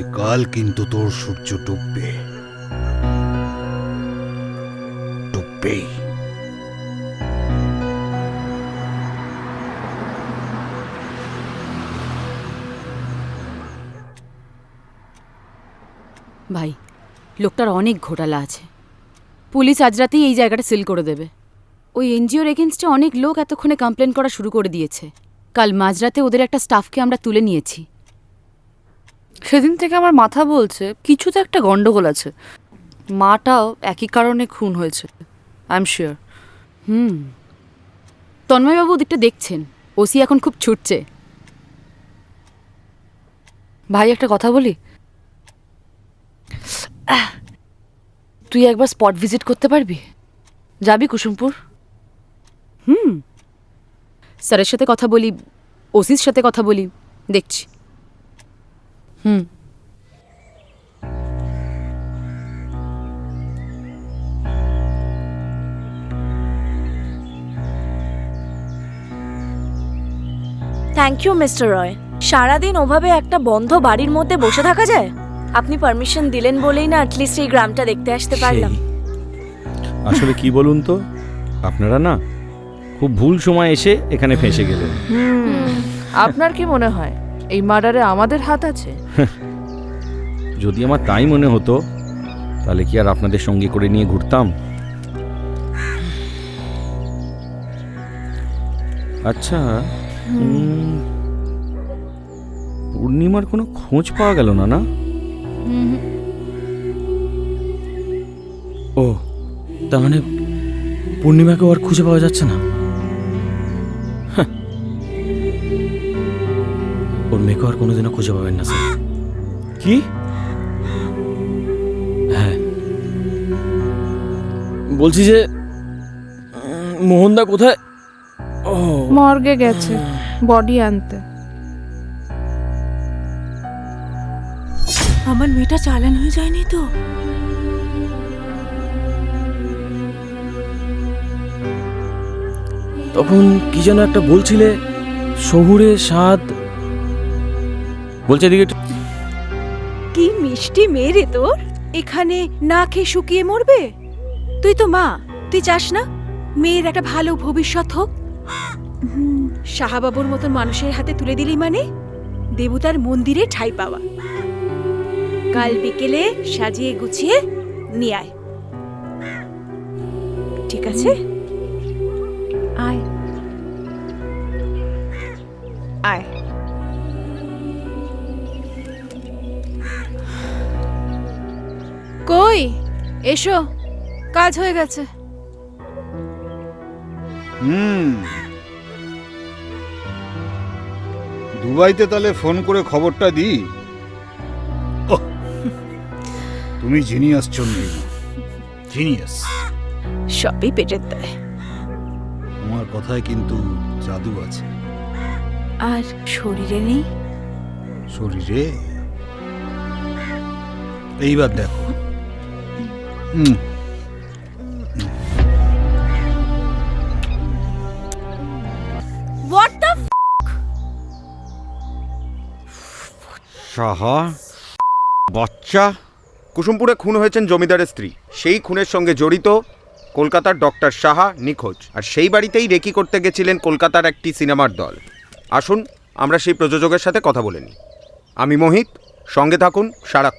তবে কাল কিন্তু তোর সূর্য ডুববে, ডুববেই। ভাই, লোকটার অনেক ঘোটালা আছে। পুলিশ আজ রাতেই এই জায়গাটা সিল করে দেবে। ওই এনজিওর এগেনস্টে অনেক লোক এতক্ষণে কমপ্লেন করা শুরু করে দিয়েছে। কাল মাঝরাতে ওদের একটা স্টাফকে আমরা তুলে নিয়েছি। সেদিন থেকে আমার মাথা বলছে কিছু তো একটা গন্ডগোল আছে। মাটাও একই কারণে খুন হয়েছে, আই এম শিওর। তন্ময়বাবু ওদিকটা দেখছেন, ওসি এখন খুব ছুটছে। ভাই একটা কথা বলি, তুই একবার স্পট ভিজিট করতে পারবি? যাবি কুসুমপুর? স্যারের সাথে কথা বলি, ওসির সাথে কথা বলি, দেখছি। থ্যাংক ইউ মিস্টার রয়। সারাদিন ওভাবে একটা বন্ধ বাড়ির মধ্যে বসে থাকা যায়? আপনি পারমিশন দিলেন বলেই না অ্যাটলিস্ট এই গ্রামটা দেখতে আসতে পারলাম। আসলে কি বলুন তো, আপনারা না খুব ভুল সময় এসে এখানে ফেঁসে গেলেন। আপনার কি মনে হয় এই মার্ডারে আমাদের হাত আছে? যদি আমার তাই মনে হতো তাহলে কি আর আপনাদের সঙ্গে করে নিয়ে ঘুরতাম? আচ্ছা, পূর্ণিমার কোনো খোঁজ পাওয়া গেল না? না, ও তার মানে পূর্ণিমাকে আর খুঁজে পাওয়া যাচ্ছে না? ওর মেয়েকে আর কোনোদিনও খুঁজে পাবেন না স্যার। কি? হ্যাঁ, বলছি যে মোহনদা কোথায়? ও মর্গে গেছে বডি আনতে। আমার মেয়েটা চালান হয়ে যায়নি তো? তখন কি যেন একটা বলছিলে, শহুরে স্বাদ বলছে এদিকে একটু। কি মিষ্টি মেয়ে রে তোর! এখানে না খেয়ে শুকিয়ে মরবে? তুই তো মা, তুই চাস না মেয়ের একটা ভালো ভবিষ্যৎ হোক? শাহাবাবুর মতন মানুষের হাতে তুলে দিলি মানে দেবতার মন্দিরে ঠাঁই পাওয়া। কাল বিকেলে সাজিয়ে গুছিয়ে নিয়ে আয়, ঠিক আছে? আয় আয়। কই এসো, কাজ হয়ে গেছে। দুবাইতে তাহলে ফোন করে খবরটা দিই। তুমি জিনিয়াস চন্দ্রিমা, জিনিয়াস। সবই পেটের দায়। তোমার কথায় কিন্তু জাদু আছে। আর শরীরে নেই? শরীরে এইবার দেখো। হোয়াট দ্য সাহা বাচ্চা। কুসুমপুরে খুন হয়েছেন জমিদারের স্ত্রী। সেই খুনের সঙ্গে জড়িত কলকাতার ডক্টর সাহা নিখোঁজ। আর সেই বাড়িতেই রেকি করতে গেছিলেন কলকাতার একটি সিনেমার দল। আসুন আমরা সেই প্রযোজকের সাথে কথা বলে নিই। আমি মোহিত, সঙ্গে থাকুন সারাক্ষণ।